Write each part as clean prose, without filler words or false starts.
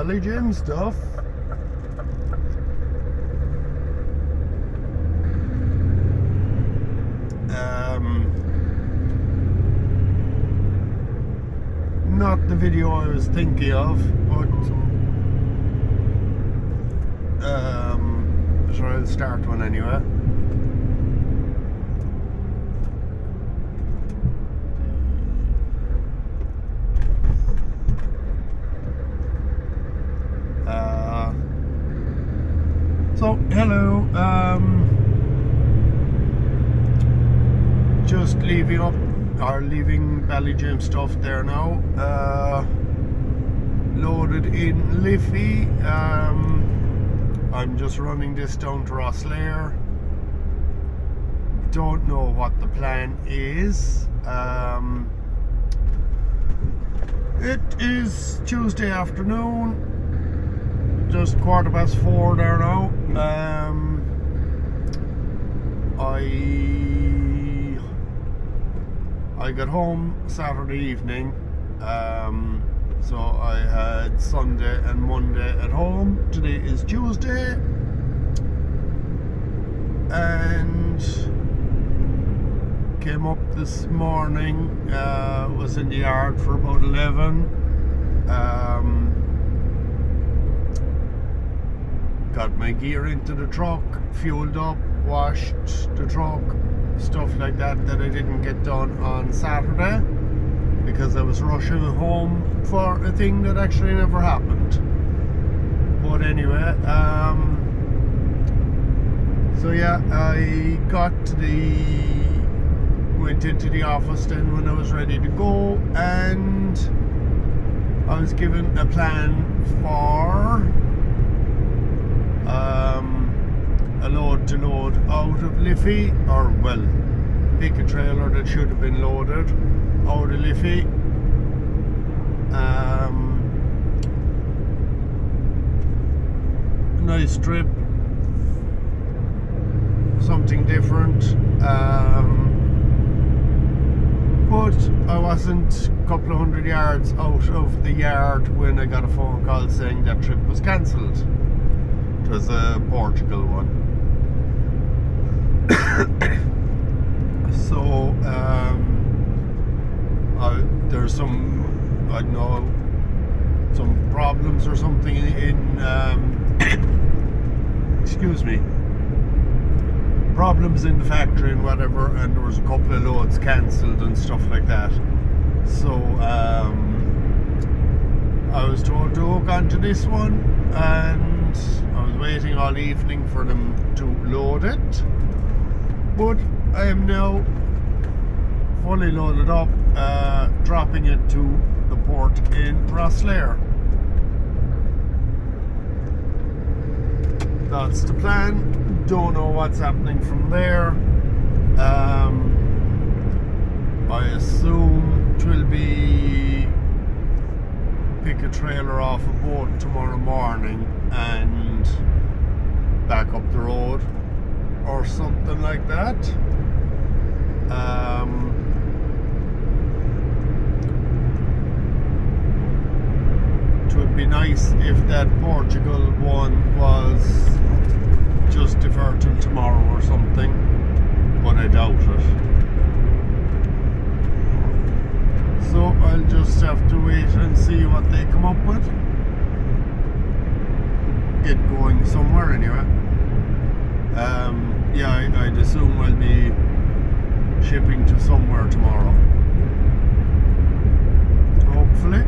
Belly gym stuff. Not the video I was thinking of, but sure, I'll start one anyway. So hello, just leaving Belly Gym stuff there now. Loaded in Liffey. I'm just running this down to Rosslare. Don't know what the plan is. It is Tuesday afternoon, just 4:15 there now. I got home Saturday evening, so I had Sunday and Monday at home. Today is Tuesday, and came up this morning, was in the yard for about 11. Got my gear into the truck, fueled up, washed the truck, stuff like that I didn't get done on Saturday because I was rushing home for a thing that actually never happened. But anyway, so yeah, I went into the office then when I was ready to go, and I was given a plan for a load to load out of Liffey, or well, pick a trailer that should have been loaded out of Liffey. Nice trip, something different, but I wasn't a couple of 100 yards out of the yard when I got a phone call saying that trip was cancelled. It was a Portugal one. So there's some, I don't know, some problems or something in excuse me, problems in the factory and whatever, and there was a couple of loads cancelled and stuff like that. So I was told to hook onto this one, and I was waiting all evening for them to load it, but I am now fully loaded up, dropping it to the port in Rosslare. That's the plan. Don't know what's happening from there. I assume it will be pick a trailer off a boat tomorrow morning and back up the road or something like that. It would be nice if that Portugal one was just deferred till tomorrow or something, but I doubt it. So I'll just have to wait and see what they come up with. Get going somewhere anyway. Yeah, I'd assume I'll be shipping to somewhere tomorrow, hopefully.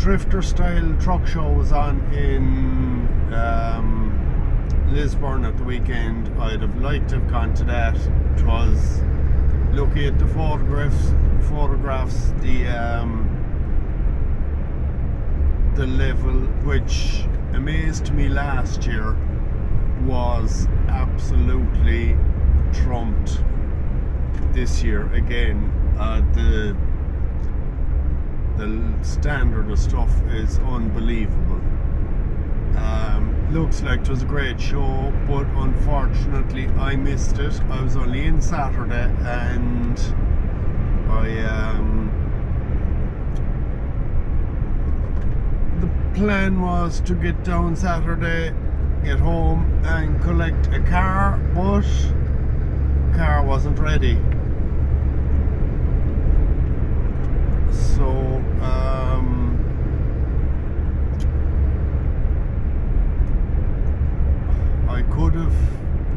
drifter style truck show was on in Lisburn at the weekend. I'd have liked to have gone to that. It was, looking at the photographs, the level, which amazed me last year, was absolutely trumped this year again. The standard of stuff is unbelievable. Looks like it was a great show, but unfortunately I missed it. I was only in Saturday, and the plan was to get down Saturday, get home and collect a car, but the car wasn't ready. So I could have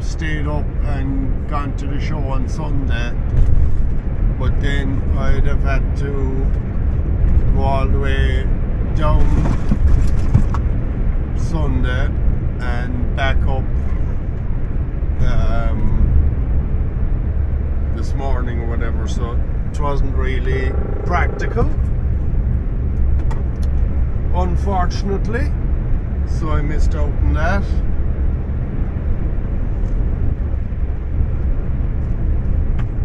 stayed up and gone to the show on Sunday, but then I'd have had to go all the way down Sunday and back up this morning or whatever, so it wasn't really practical, unfortunately, so I missed out on that.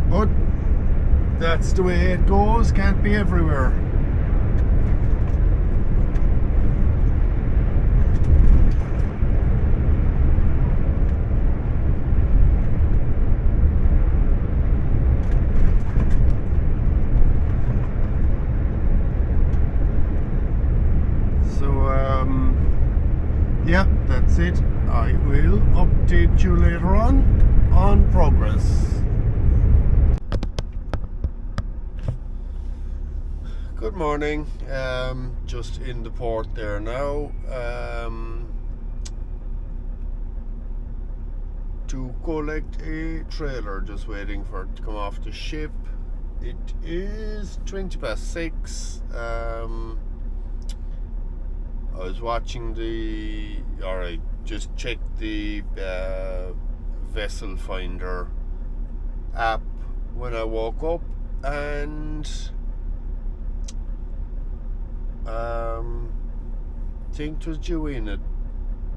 But that's the way it goes, can't be everywhere. Yeah, that's it. I will update you later on progress. Good morning. Just in the port there now. To collect a trailer, just waiting for it to come off the ship. It is 6:20. I was watching I just checked the vessel finder app when I woke up, and I think it was due in at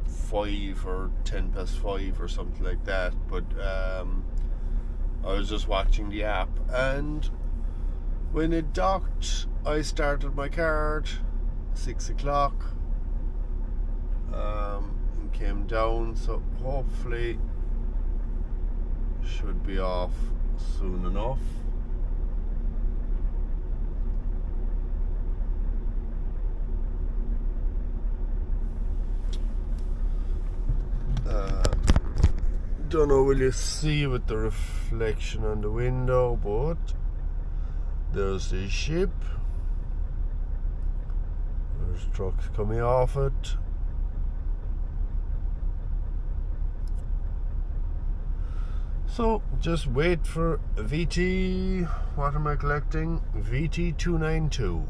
5 or 5:10 or something like that, but I was just watching the app, and when it docked I started my card 6 o'clock and came down, so hopefully should be off soon enough. Don't know, will you see with the reflection on the window, but there's the ship. There's trucks coming off it. So just wait for VT, what am I collecting? VT 292.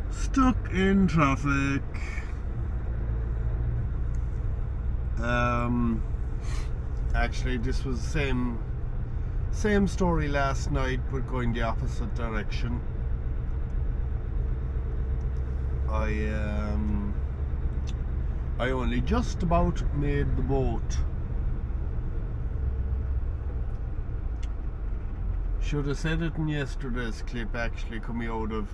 Stuck in traffic. Actually this was the same story last night, but going the opposite direction. I only just about made the boat. Should have said it in yesterday's clip, actually, coming out of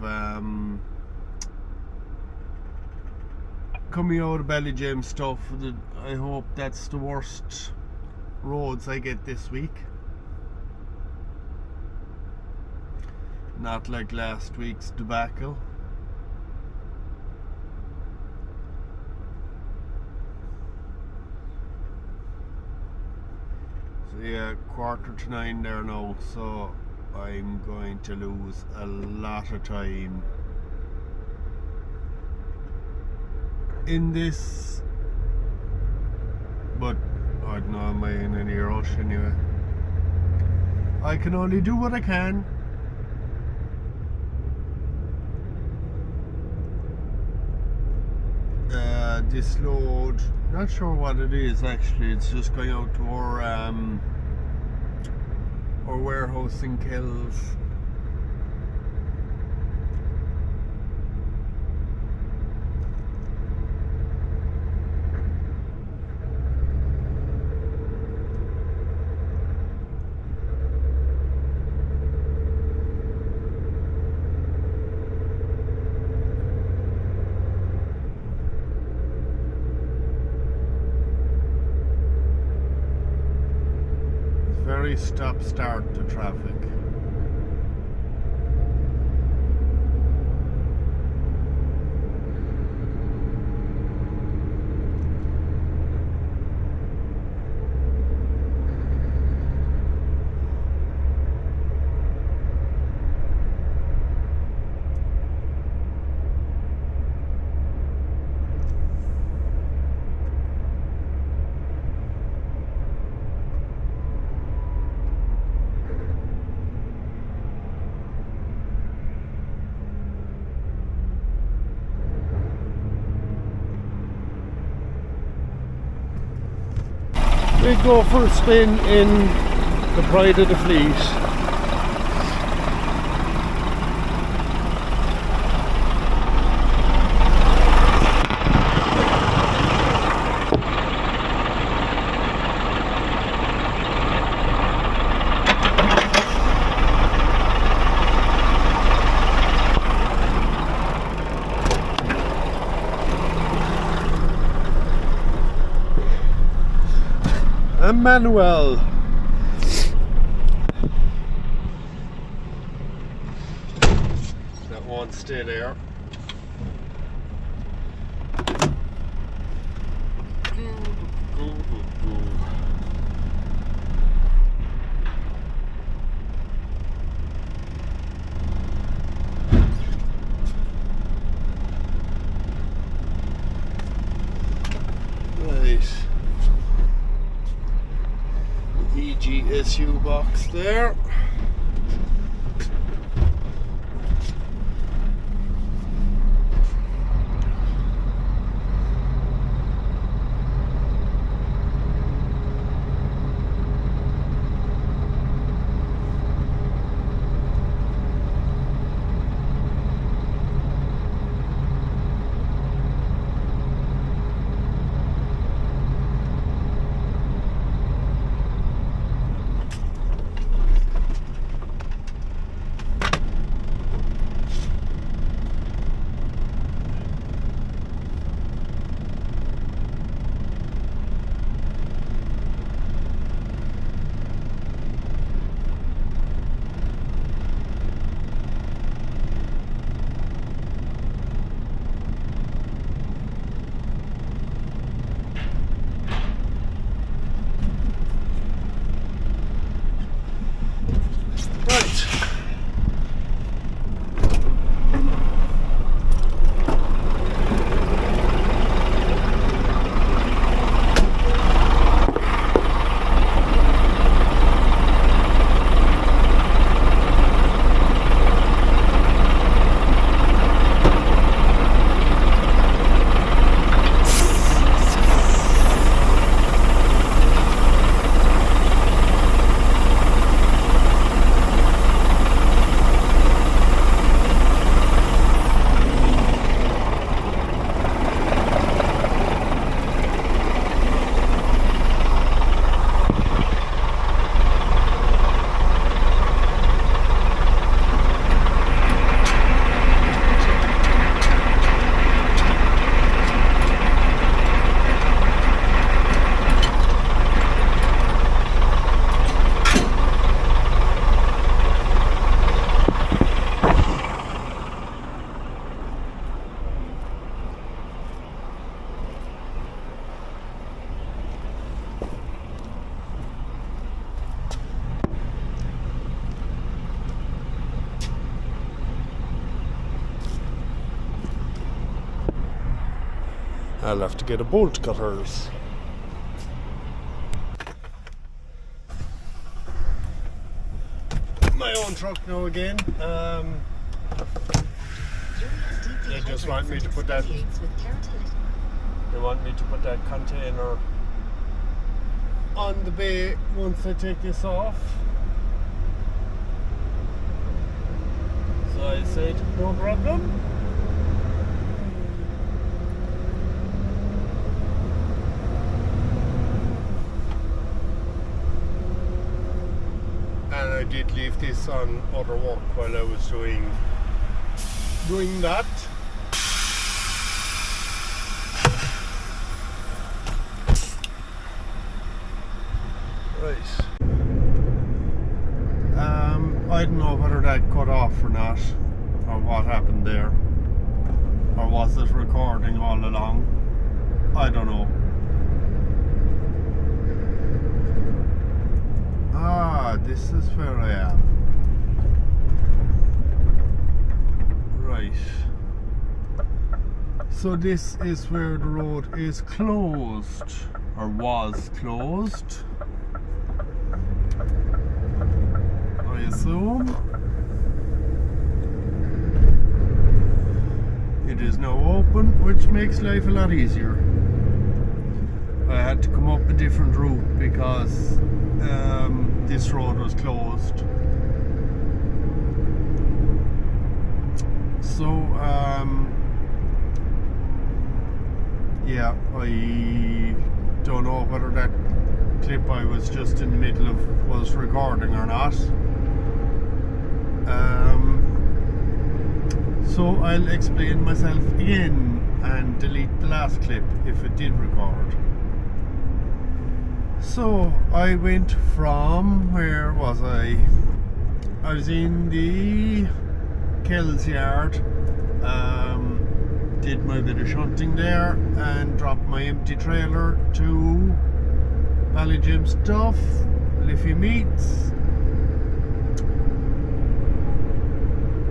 Ballyjames stuff. I hope that's the worst roads I get this week. Not like last week's debacle. So yeah, 8:45 there now, so I'm going to lose a lot of time in this, but I don't know, am I in any rush anyway? I can only do what I can. this load, not sure what it is actually, it's just going out to our warehouse in Kells. Very stop-start to traffic. We go for a spin in the Pride of the Fleet. Manuel. That won't stay there. Right. EGSU box there. I'll have to get a bolt cutters. My own truck now again. They just want me to put that They want me to put that container on the bay once I take this off. So I said, no problem. And I did leave this on other work while I was doing that. Right. I don't know whether that cut off or not, or what happened there, or was it recording all along? I don't know. Ah, this is where I am. Right. So this is where the road is closed, or was closed, I assume. It is now open, which makes life a lot easier. I had to come up a different route because this road was closed. So yeah, I don't know whether that clip I was just in the middle of was recording or not. So I'll explain myself again and delete the last clip if it did record. So I went from, where was I? I was in the Kells yard, did my bit of shunting there and dropped my empty trailer to Ballyjim Stuff, Liffey Meats.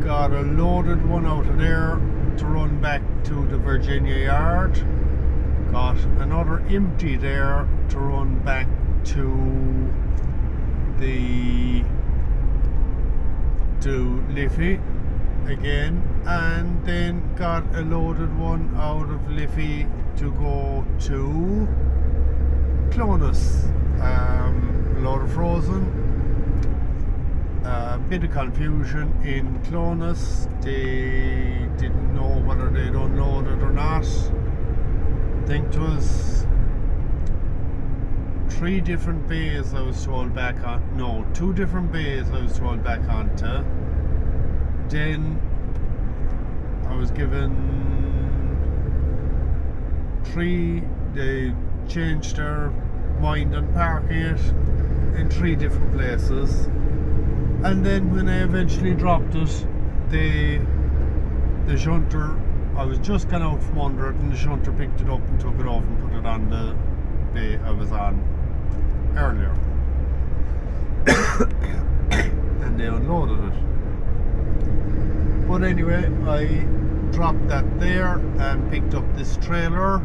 Got a loaded one out of there to run back to the Virginia yard. Got another empty there to run back to Liffey again, and then got a loaded one out of Liffey to go to Clonus. A load of frozen. A bit of confusion in Clonus. They didn't know whether they'd unloaded or not. I think it was 3 different bays I was told back on. No, 2 different bays I was told back onto. Then I was given 3. They changed their mind on parking it in 3 different places. And then when I eventually dropped it, the shunter, I was just gone out from under it, and the shunter picked it up and took it off and put it on the bay I was on earlier. And they unloaded it. But anyway, I dropped that there and picked up this trailer,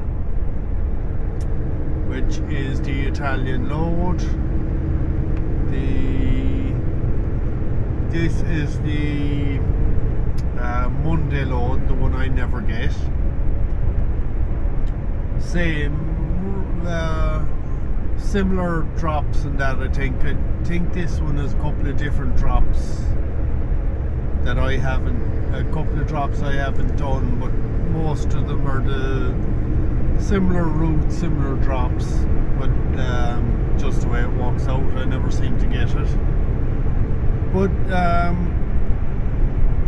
which is the Italian load. This is the Monday load, the one I never get. Similar drops and that. I think this one has a couple of different drops that I haven't. A couple of drops I haven't done, but most of them are the similar routes, similar drops. But just the way it works out, I never seem to get it. But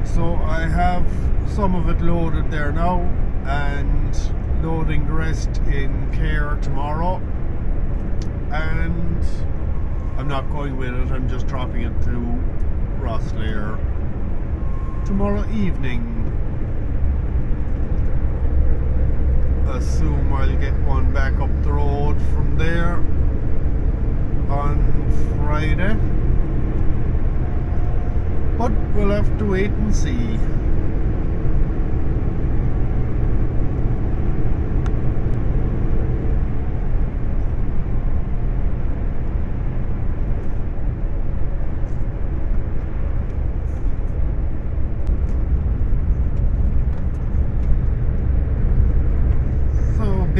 so I have some of it loaded there now, and loading the rest in care tomorrow. And I'm not going with it, I'm just dropping it to Rosslare tomorrow evening. Assume I'll get one back up the road from there on Friday. But we'll have to wait and see.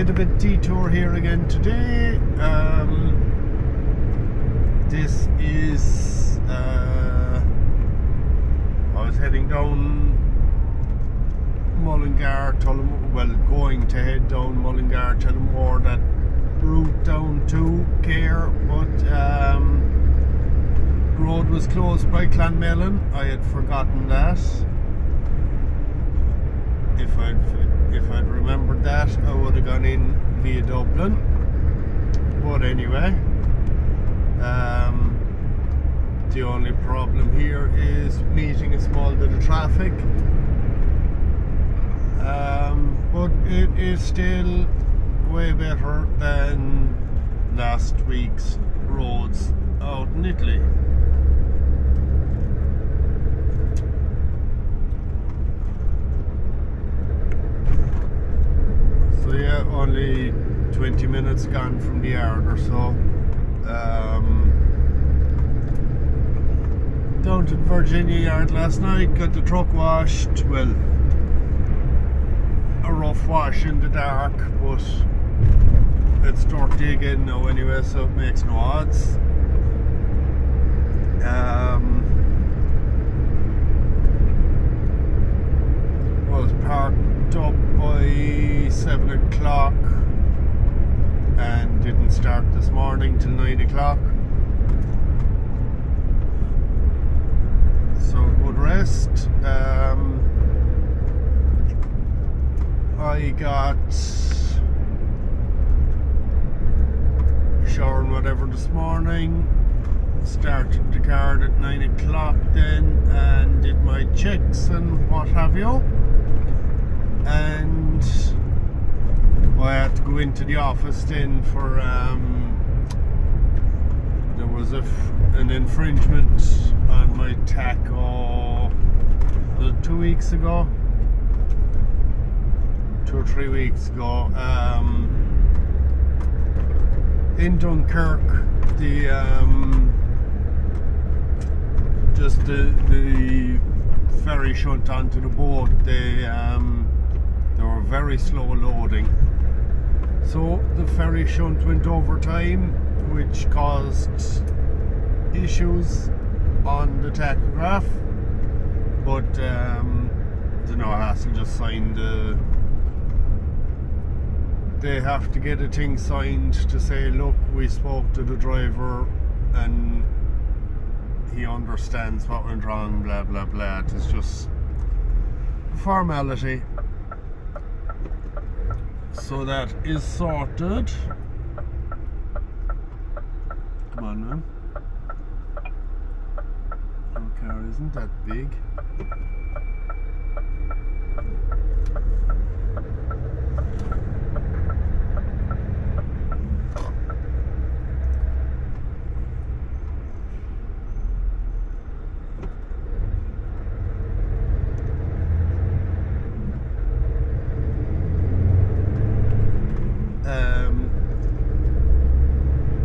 bit of a detour here again today. This is I was heading down Mullingar, going to head down Mullingar, Tullamore, that route down to Cahir, but the road was closed by Clonmelon. I had forgotten that. If I'd remembered that, I would have gone in via Dublin. But anyway, the only problem here is meeting a small bit of traffic. But it is still way better than last week's roads out in Italy. So yeah, only 20 minutes gone from the yard or so. Down to Virginia Yard last night, got the truck washed. Well, a rough wash in the dark, but it's dirty again now anyway, so it makes no odds. Was parked up by 7 o'clock and didn't start this morning till 9 o'clock. So good rest. I got shower and whatever this morning, started the car at 9 o'clock then and did my checks and what have you, and I had to go into the office then for there was an infringement on my taco 2 weeks ago, 2 or 3 weeks ago, in Dunkirk. The just the ferry shunt onto the boat, they were very slow loading, so the ferry shunt went over time, which caused issues on the tachograph. But no hassle, just signed they have to get a thing signed to say, look, we spoke to the driver and he understands what went wrong, blah blah blah. It's just a formality. So that is sorted. Come on now. Our car isn't that big.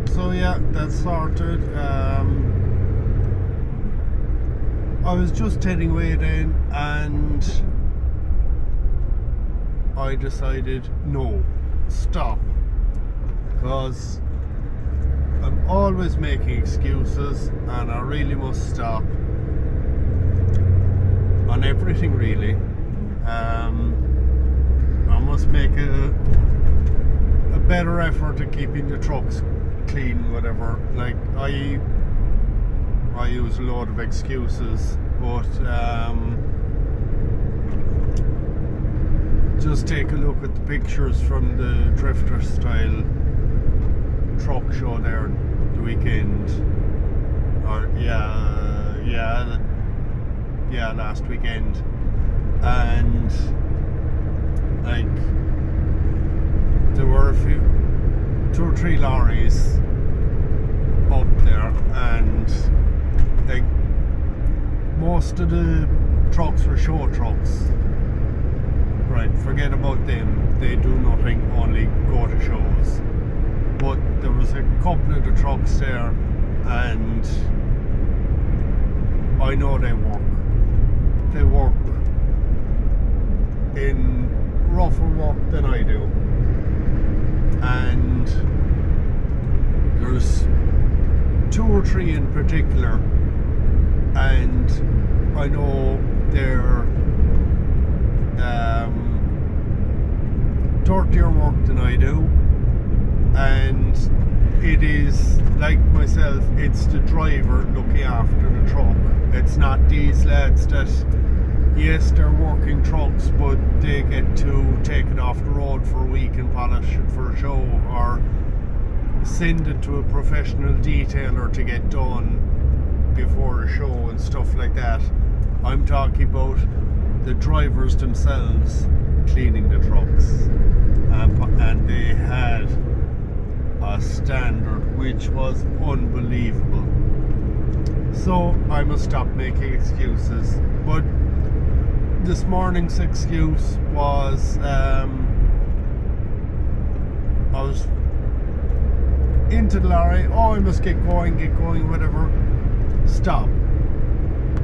So yeah, that's sorted. I was just heading away then and I decided, no, stop, because I'm always making excuses and I really must stop on everything really. I must make a better effort at keeping the trucks clean, whatever. Like I use a load of excuses, but just take a look at the pictures from the drifter style truck show there the weekend, or last weekend, and like there were a few, 2 or 3 lorries up there, and like most of the trucks were show trucks. Right, forget about them, they do nothing, only go to shows. But there was a couple of the trucks there, and I know they work in rougher work than I do. and there's 2 or 3 in particular, and I know they're dirtier work than I do, and it is, like myself, it's the driver looking after the truck. It's not these lads that, yes, they're working trucks, but they get to take it off the road for a week and polish it for a show, or send it to a professional detailer to get done before a show and stuff like that. I'm talking about the drivers themselves cleaning the trucks, and they had a standard which was unbelievable. So I must stop making excuses, but this morning's excuse was I was into the lorry. Oh, I must get going, whatever. Stop,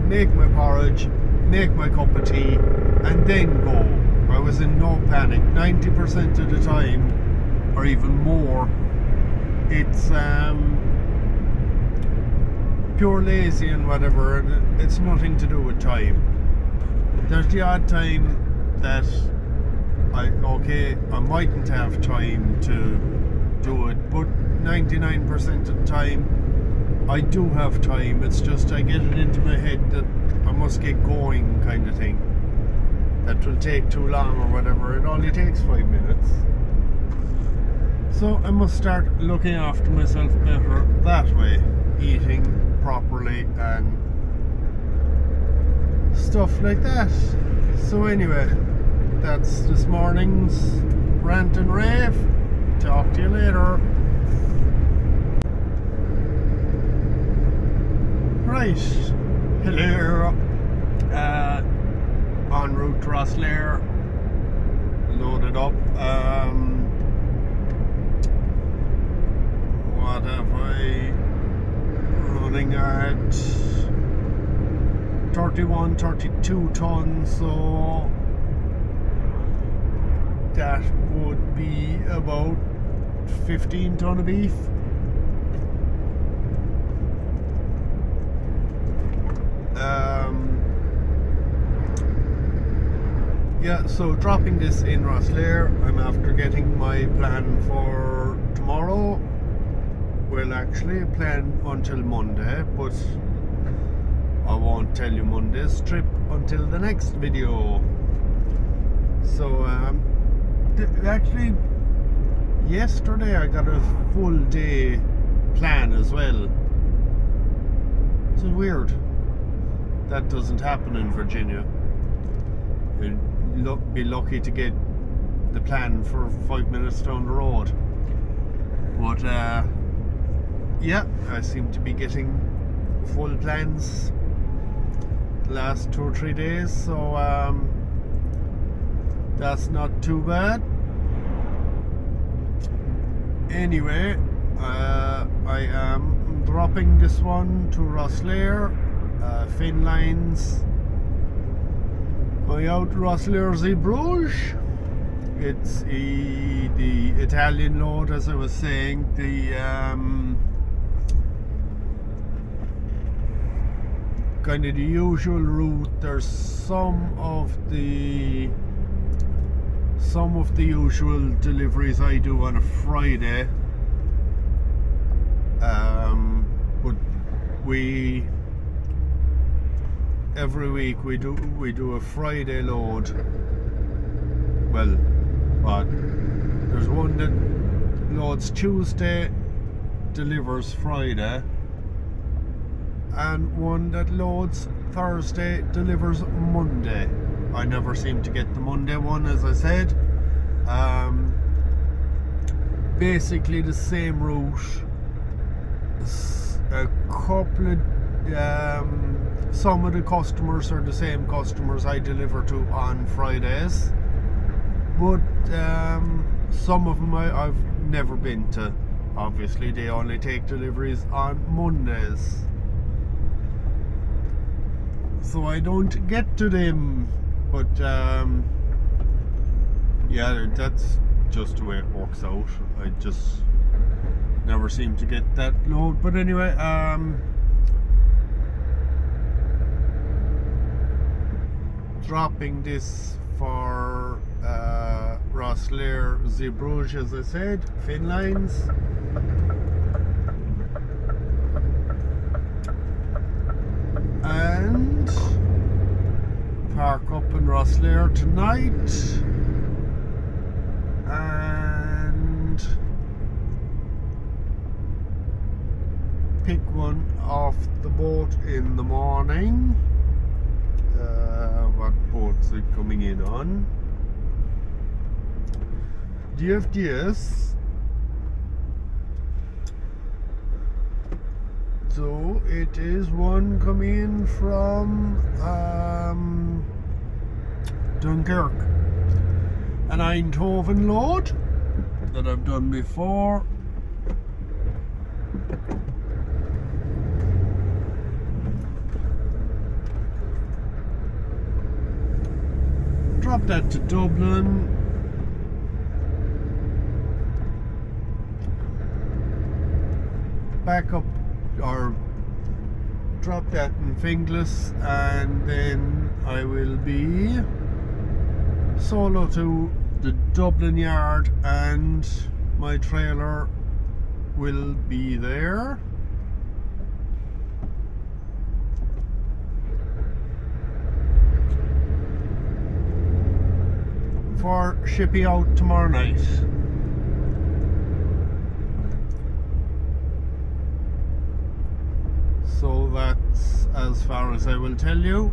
make my porridge, make my cup of tea, and then go. I was in no panic. 90% of the time, or even more, it's pure lazy and whatever, and it's nothing to do with time. There's the odd time that I mightn't have time to do it, but 99% of the time I do have time. It's just I get it into my head that I must get going, kind of thing. That will take too long or whatever. It only takes 5 minutes. So I must start looking after myself better that way, eating properly and stuff like that. So anyway, that's this morning's rant and rave. Talk to you later. Right, hello. En route to Rosslare, loaded up. What have I running at? 31, 32 tons, so that would be about 15 ton of beef. Yeah, so dropping this in Rosslare, I'm after getting my plan for tomorrow. Well, actually plan until Monday, but I won't tell you Monday's trip until the next video. So actually yesterday I got a full day plan as well. It's weird. That doesn't happen in Virginia. You'd be lucky to get the plan for 5 minutes down the road. But yeah, I seem to be getting full plans the last 2 or 3 days, so that's not too bad. Anyway, I am dropping this one to Rosslare. Fin lines going out to Rosslare Bruges. It's the Italian load, as I was saying. The kind of the usual route. There's some of the usual deliveries I do on a Friday, but every week we do a Friday load. Well, but there's one that loads Tuesday, delivers Friday, and one that loads Thursday, delivers Monday. I never seem to get the Monday one, as I said. Basically the same route. A couple of some of the customers are the same customers I deliver to on Fridays, but some of them I've never been to. Obviously they only take deliveries on Mondays, so I don't get to them. But yeah, that's just the way it works out. I just never seem to get that load. But anyway, dropping this for Rosslare Zeebrugge, as I said, fin lines. And park up in Rosslare tonight and pick one off the boat in the morning. What boat's it coming in on? DFDS. So it is one coming in from Dunkirk, an Eindhoven load that I've done before. Drop that to Dublin. Back up, or drop that in Finglas, and then I will be solo to the Dublin yard, and my trailer will be there. For shipping out tomorrow night. So that's as far as I will tell you.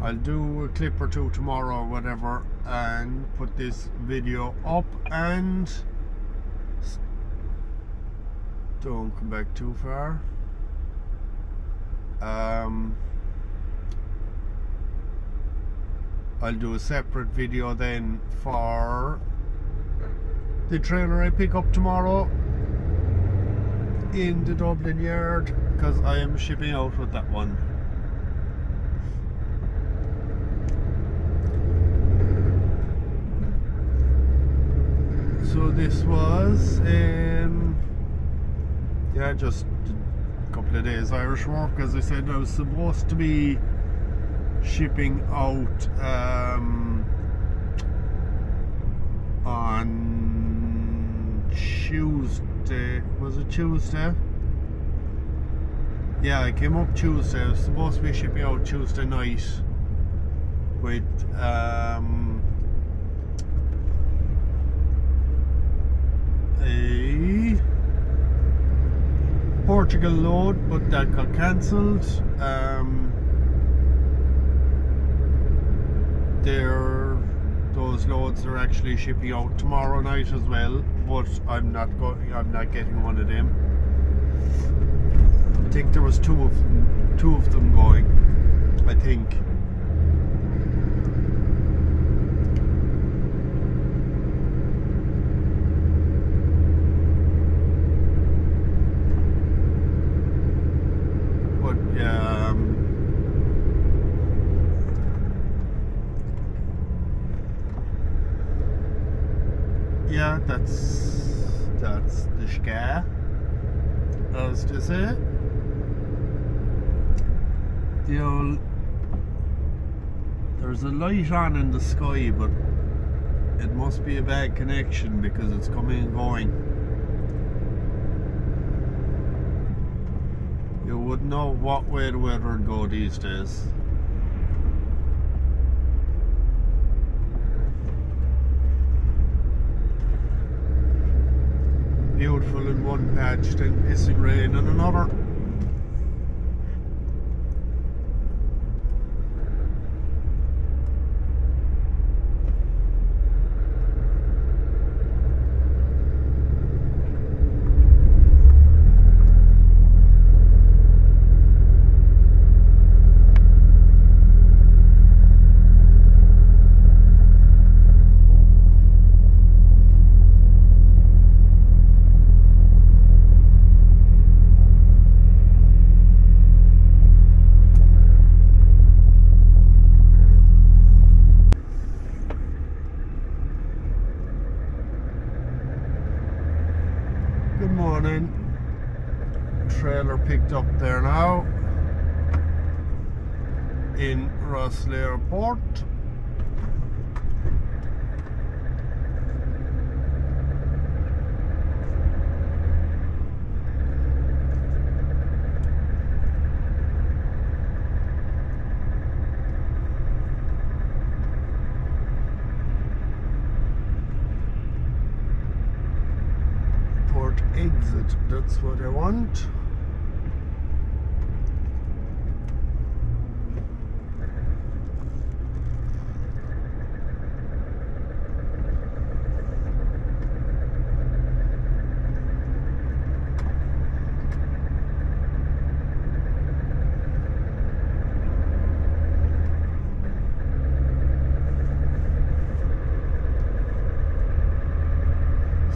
I'll do a clip or two tomorrow or whatever and put this video up, and don't come back too far. I'll do a separate video then for the trailer I pick up tomorrow in the Dublin yard, because I am shipping out with that one. So this was yeah, just a couple of days Irish work. As I said, I was supposed to be shipping out on Tuesday. Was it Tuesday? Yeah, I came up Tuesday. I was supposed to be shipping out Tuesday night with a Portugal load, but that got cancelled. Those loads are actually shipping out tomorrow night as well, but I'm not getting one of them. I think there was two of them going, I think. But yeah, yeah, that's the ska, as to say. The old, there's a light on in the sky, but it must be a bad connection because it's coming and going. You wouldn't know what way the weather would go these days. Beautiful in one patch, then pissing rain in another. running. Trailer picked up there now in Rosslare port. Port exit, that's what I want.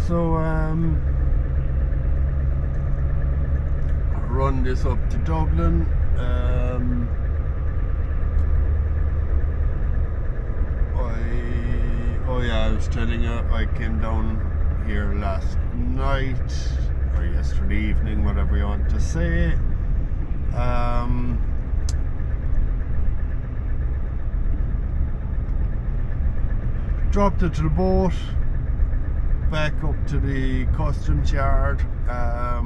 So run this up to Dublin. I was telling you, I came down here last night or yesterday evening, whatever you want to say. Dropped it to the boat, back up to the customs yard. I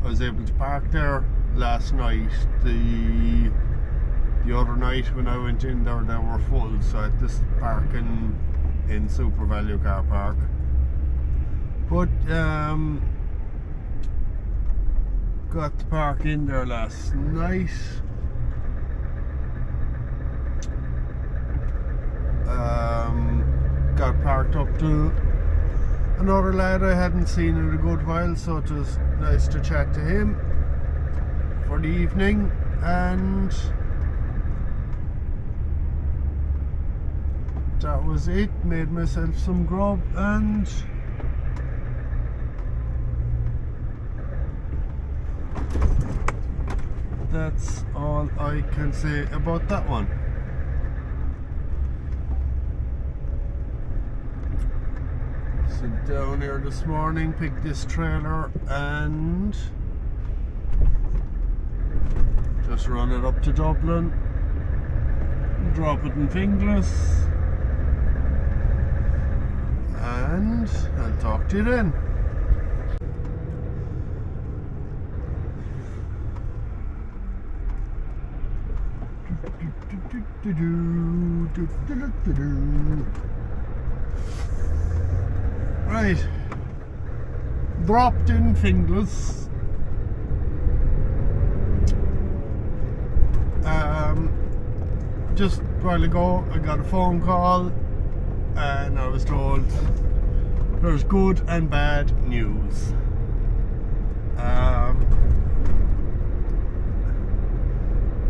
was able to park there last night. The other night when I went in there, they were full, so I had to park in Super Value car park. But got to park in there last night. Got parked up to another lad I hadn't seen in a good while, so it was nice to chat to him for the evening, and that was it. Made myself some grub, and that's all I can say about that one. So down here this morning, picked this trailer and just run it up to Dublin, drop it in Finglas, and I'll talk to you then. Right, dropped in Finglas. Just a while ago I got a phone call and I was told there's good and bad news.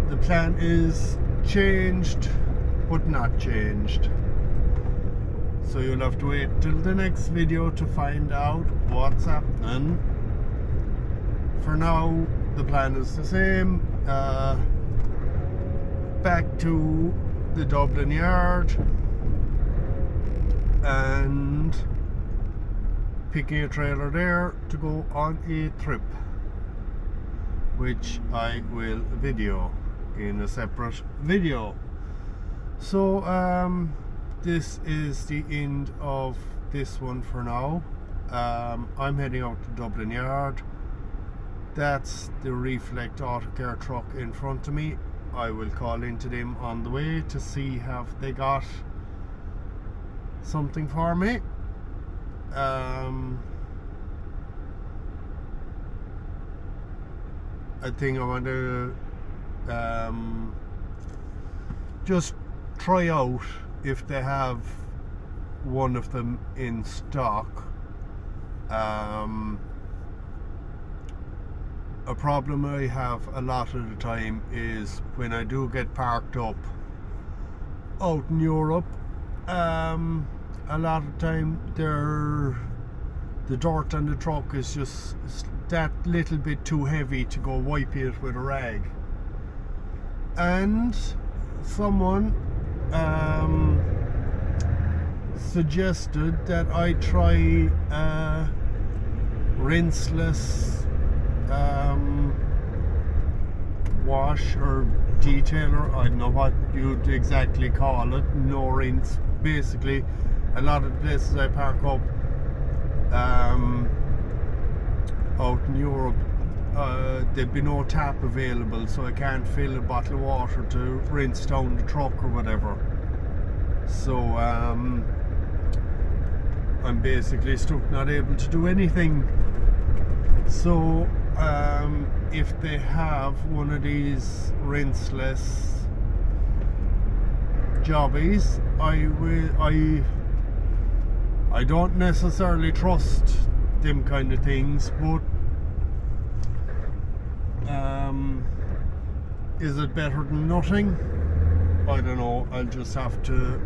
The plan is changed but not changed, so you'll have to wait till the next video to find out what's happening. For now the plan is the same. Back to the Dublin yard and picking a trailer there to go on a trip, which I will video in a separate video. So this is the end of this one for now. I'm heading out to Dublin yard. That's the Reflect Autocare truck in front of me. I will call into them on the way to see have they got something for me. I think I want to just try out if they have one of them in stock. A problem I have a lot of the time is when I do get parked up out in Europe, a lot of the time the dirt on the truck is just that little bit too heavy to go wipe it with a rag. And someone suggested that I try rinseless wash or detailer. I don't know what you'd exactly call it. No rinse. Basically, a lot of the places I park up out in Europe, there'd be no tap available, so I can't fill a bottle of water to rinse down the truck or whatever. So I'm basically stuck, not able to do anything. So if they have one of these rinseless jobbies, I don't necessarily trust them kind of things, but is it better than nothing? I don't know. I'll just have to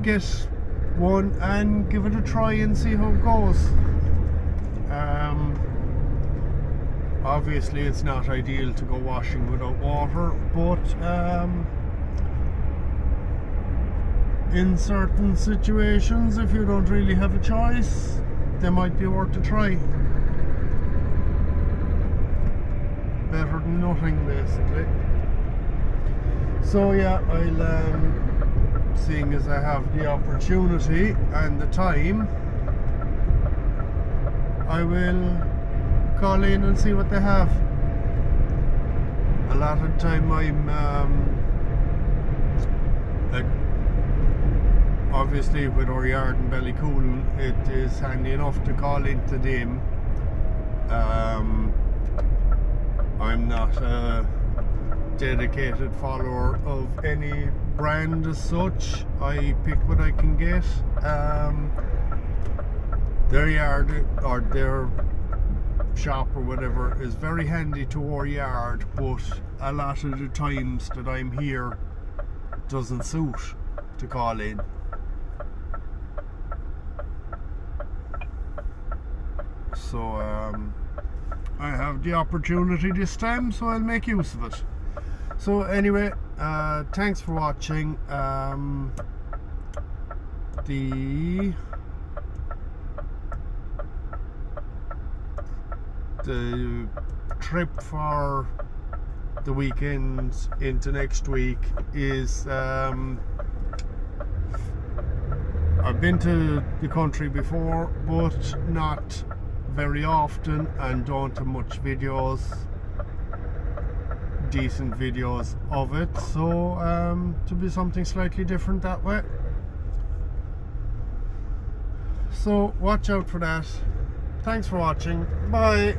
get one and give it a try and see how it goes. Obviously it's not ideal to go washing without water, but in certain situations, if you don't really have a choice, they might be worth a try. Better than nothing, basically. So yeah, I'll seeing as I have the opportunity and the time, I will call in and see what they have. A lot of the time I'm like, obviously with our yard and belly cooling, it is handy enough to call into them. I'm not a dedicated follower of any brand as such. I pick what I can get. Their yard or their shop or whatever is very handy to our yard, but a lot of the times that I'm here doesn't suit to call in. So I have the opportunity this time, so I'll make use of it. So anyway, thanks for watching. The trip for the weekend into next week is I've been to the country before, but not very often, and don't have much decent videos of it, so to be something slightly different that way. So watch out for that. Thanks for watching. Bye.